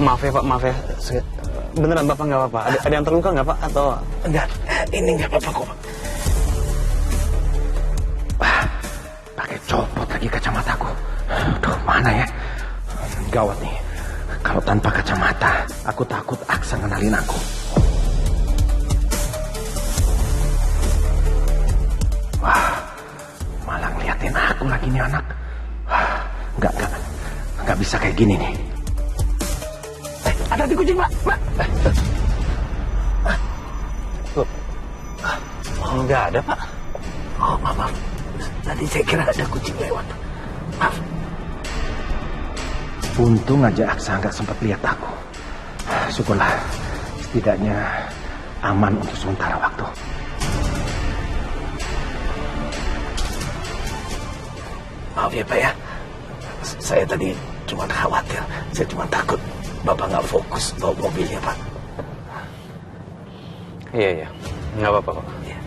Maaf ya Pak, maaf ya. Beneran Bapak nggak apa-apa? Ada yang terluka nggak Pak? Atau... Enggak, ini nggak apa-apa kok. Pakai copot lagi kacamataku. Aduh, mana ya? Gawat nih. Kalau tanpa kacamata, aku takut Aksa ngenalin aku. Wah, malah ngeliatin aku lagi nih anak. Wah, enggak bisa kayak gini nih. Ada di kucing, Pak. Loh, nggak ada Pak. Oh, maaf. Tadi saya kira ada kucing lewat. Maaf. Untung aja Aksa nggak sempat lihat aku. Syukurlah, setidaknya aman untuk sementara waktu. Maaf ya Pak ya, saya tadi cuma khawatir, saya cuma takut Bapak nggak fokus bawa mobilnya Pak. Iya, nggak apa-apa Pak. Ya.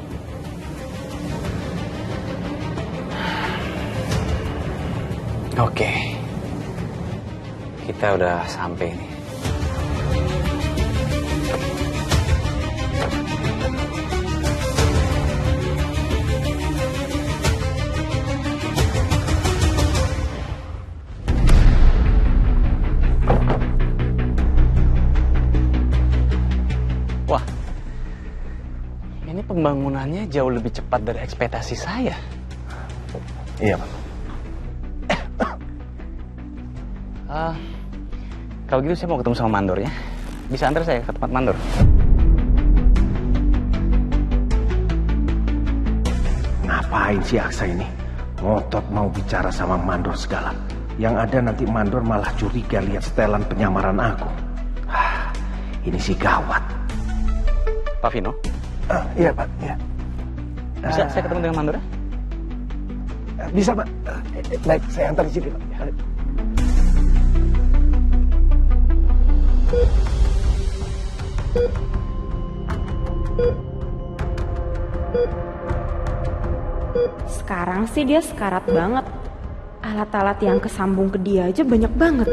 Oke, kita udah sampai nih. Wah, ini pembangunannya jauh lebih cepat dari ekspektasi saya. Iya Pak. Kalau gitu saya mau ketemu sama mandornya. Bisa antar saya ke tempat mandor? Ngapain si Aksa ini? Ngotot mau bicara sama mandor segala. Yang ada nanti mandor malah curiga lihat setelan penyamaran aku. Ini sih gawat. Pak Vino? Iya Pak, iya. Bisa saya ketemu dengan mandornya? Bisa Pak. Baik, saya antar di sini Pak. Sekarang sih dia sekarat banget. Alat-alat yang kesambung ke dia aja banyak banget.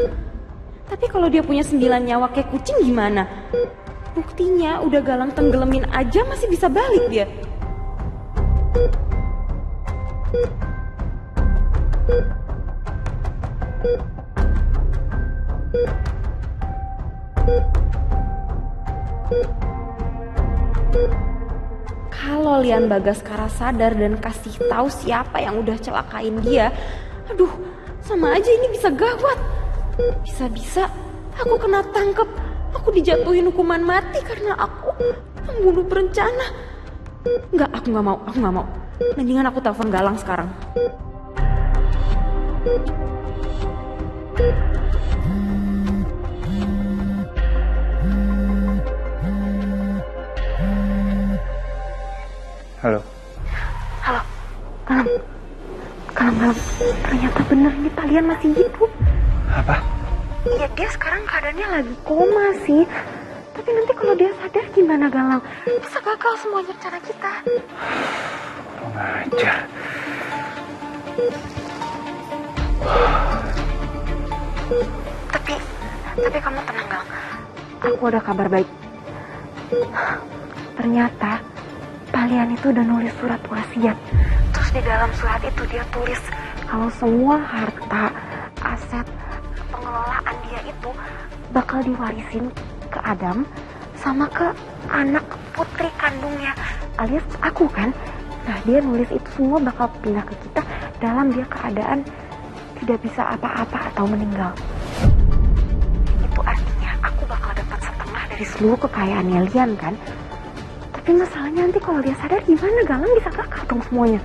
Tapi kalau dia punya 9 nyawa kayak kucing gimana? Buktinya udah galang tenggelamin aja masih bisa balik dia. Kalau Lian Bagaskara sadar dan kasih tahu siapa yang udah celakain dia, aduh, sama aja ini bisa gawat. Bisa-bisa aku kena tangkep, aku dijatuhin hukuman mati karena aku pembunuh berencana. Enggak, aku nggak mau. Mendingan aku telepon Galang sekarang. Halo. Galang. Ternyata bener nih kalian masih hidup. Apa? Iya, dia sekarang keadaannya lagi koma sih. Tapi nanti kalau dia sadar gimana Galang? Bisa gagal semua rencana kita. Kurang ajar. Tapi kamu tenang Galang. Aku ada kabar baik. Ternyata Lian itu udah nulis surat wasiat. Terus di dalam surat itu dia tulis kalau semua harta, aset, pengelolaan dia itu bakal diwarisin ke Adam sama ke anak putri kandungnya alias aku kan. Nah, dia nulis itu semua bakal pindah ke kita dalam dia keadaan tidak bisa apa-apa atau meninggal. Itu artinya aku bakal dapat setengah dari seluruh kekayaannya Lian kan. Tapi masalahnya nanti kalau dia sadar gimana? Galang bisa gagal dong semuanya.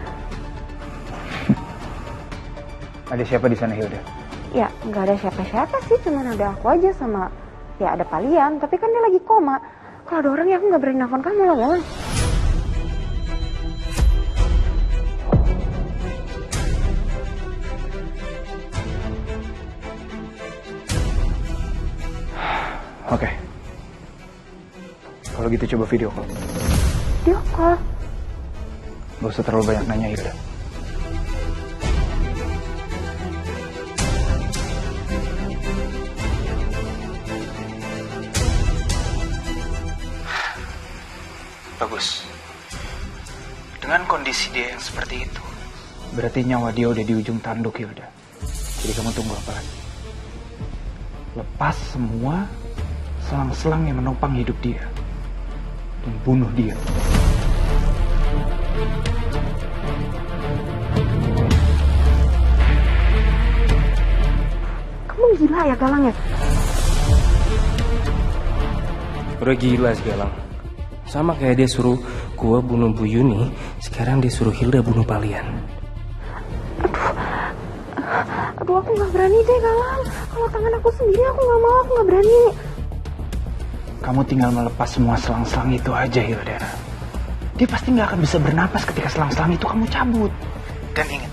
Ada siapa di sana Hilda? Ya nggak ada siapa-siapa sih, cuma ada aku aja sama ya ada Lian. Tapi kan dia lagi koma. Kalau ada orang ya aku nggak berani nelfon kamu loh Galang. Oke. Kalau gitu coba video call. Video call? Gak usah terlalu banyak nanya Hilda. Bagus. Dengan kondisi dia yang seperti itu, berarti nyawa dia udah di ujung tanduk, Hilda. Jadi kamu tunggu apa lagi? Lepas semua selang-selang yang menopang hidup dia dan bunuh dia. Kamu gila ya, Galang ya? Udah gila sih Galang. Sama kayak dia suruh gua bunuh Bu Yuni, sekarang dia suruh Hilda bunuh Palian. Aduh, aku nggak berani deh, Galang. Kalau tangan aku sendiri aku nggak mau, aku nggak berani. Kamu tinggal melepas semua selang-selang itu aja, Hilda. Dia pasti nggak akan bisa bernapas ketika selang-selang itu kamu cabut. Dan ingat,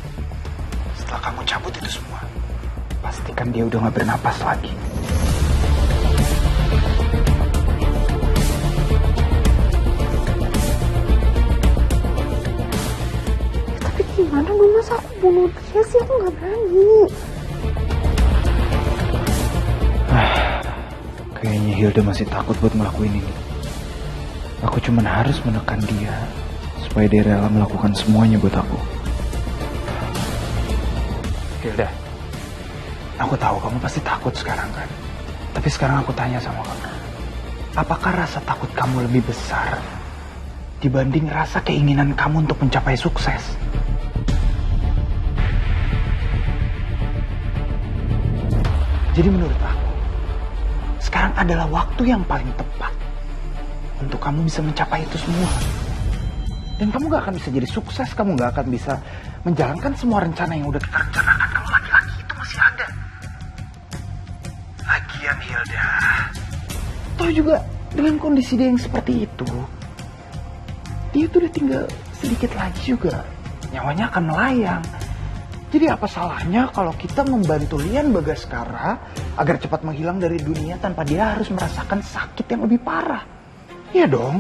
setelah kamu cabut itu semua, pastikan dia udah nggak bernapas lagi. Tapi gimana dong, masa aku bunuh dia sih? Aku nggak berani. Kayaknya Hilda masih takut buat ngelakuin ini. Aku cuma harus menekan dia supaya dia rela melakukan semuanya buat aku. Hilda, aku tahu kamu pasti takut sekarang kan. Tapi sekarang aku tanya sama kamu, apakah rasa takut kamu lebih besar dibanding rasa keinginan kamu untuk mencapai sukses? Jadi menurut aku, sekarang adalah waktu yang paling tepat untuk kamu bisa mencapai itu semua. Dan kamu gak akan bisa jadi sukses, kamu gak akan bisa menjalankan semua rencana yang udah kita rencanakan kalau laki-laki itu masih ada. Lagian Hilda, toh juga dengan kondisi dia yang seperti itu, dia tuh udah tinggal sedikit lagi juga nyawanya akan melayang. Jadi apa salahnya kalau kita membantu Lian Bagaskara agar cepat menghilang dari dunia tanpa dia harus merasakan sakit yang lebih parah? Iya dong.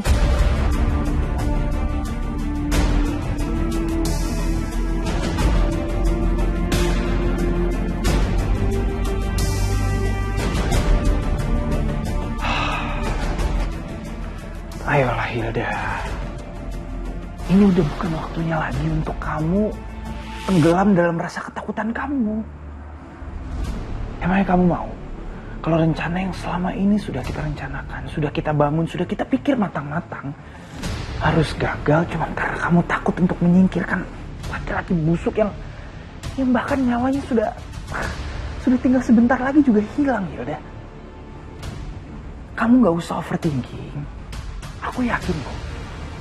Ayolah Hilda. Ini udah bukan waktunya lagi untuk kamu tenggelam dalam rasa ketakutan kamu. Emangnya kamu mau kalau rencana yang selama ini sudah kita rencanakan, sudah kita bangun, sudah kita pikir matang-matang, harus gagal cuma karena kamu takut untuk menyingkirkan laki-laki busuk yang bahkan nyawanya sudah tinggal sebentar lagi juga hilang, Hilda. Kamu gak usah overthinking. Aku yakin kok,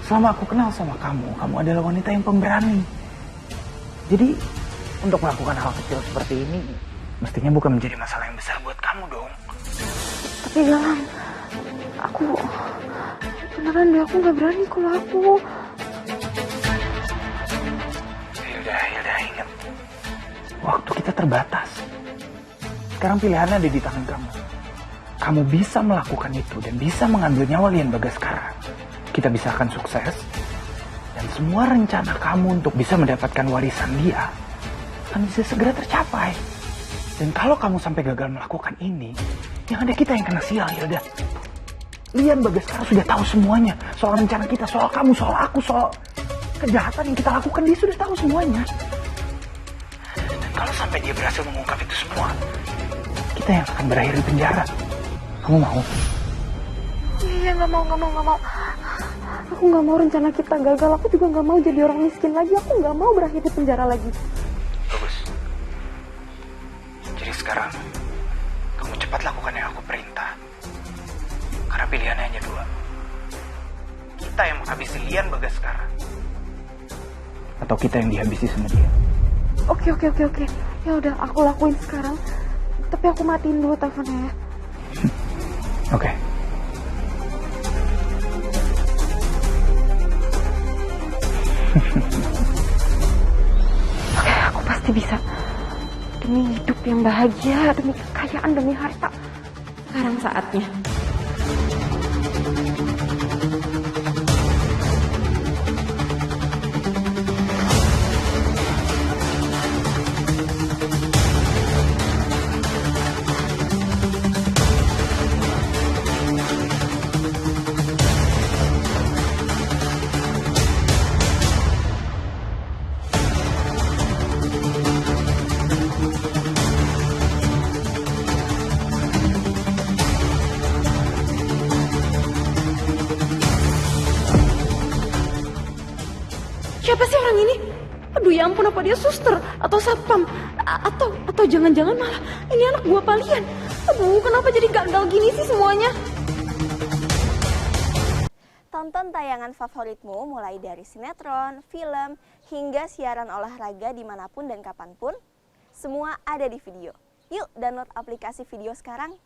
selama aku kenal sama kamu, kamu adalah wanita yang pemberani. Jadi, untuk melakukan hal kecil seperti ini, mestinya bukan menjadi masalah yang besar buat kamu dong. Tapi Galang, aku beneran deh, aku nggak berani kalau aku. Hilda, ingat. Waktu kita terbatas. Sekarang pilihannya ada di tangan kamu. Kamu bisa melakukan itu dan bisa mengambil nyawa Lian Bagaskara. Kita bisa akan sukses. Dan semua rencana kamu untuk bisa mendapatkan warisan dia akan bisa segera tercapai. Dan kalau kamu sampai gagal melakukan ini, yang ada kita yang kena sial, Hilda. Lian Bagaskara sudah tahu semuanya. Soal rencana kita, soal kamu, soal aku, soal kejahatan yang kita lakukan. Dia sudah tahu semuanya. Dan kalau sampai dia berhasil mengungkap itu semua, kita yang akan berakhir di penjara. Kamu mau? Iya, nggak mau. Aku nggak mau rencana kita gagal. Aku juga nggak mau jadi orang miskin lagi. Aku nggak mau berakhir di penjara lagi. Bagus. Jadi sekarang kamu cepat lakukan yang aku perintah. Karena pilihannya hanya dua. Kita yang menghabisi Lian Bagaskara, atau kita yang dihabisi sama dia. Oke. Ya udah, aku lakuin sekarang. Tapi aku matiin dulu teleponnya ya. Oke. Oke, aku pasti bisa. Demi hidup yang bahagia, demi kekayaan, demi harta. Sekarang saatnya. Siapa sih orang ini? Aduh ya ampun, apa dia suster atau satpam atau jangan-jangan malah ini anak buah Palian. Aduh, kenapa jadi gagal gini sih semuanya? Tonton tayangan favoritmu mulai dari sinetron, film, hingga siaran olahraga dimanapun dan kapanpun. Semua ada di video. Yuk download aplikasi video sekarang.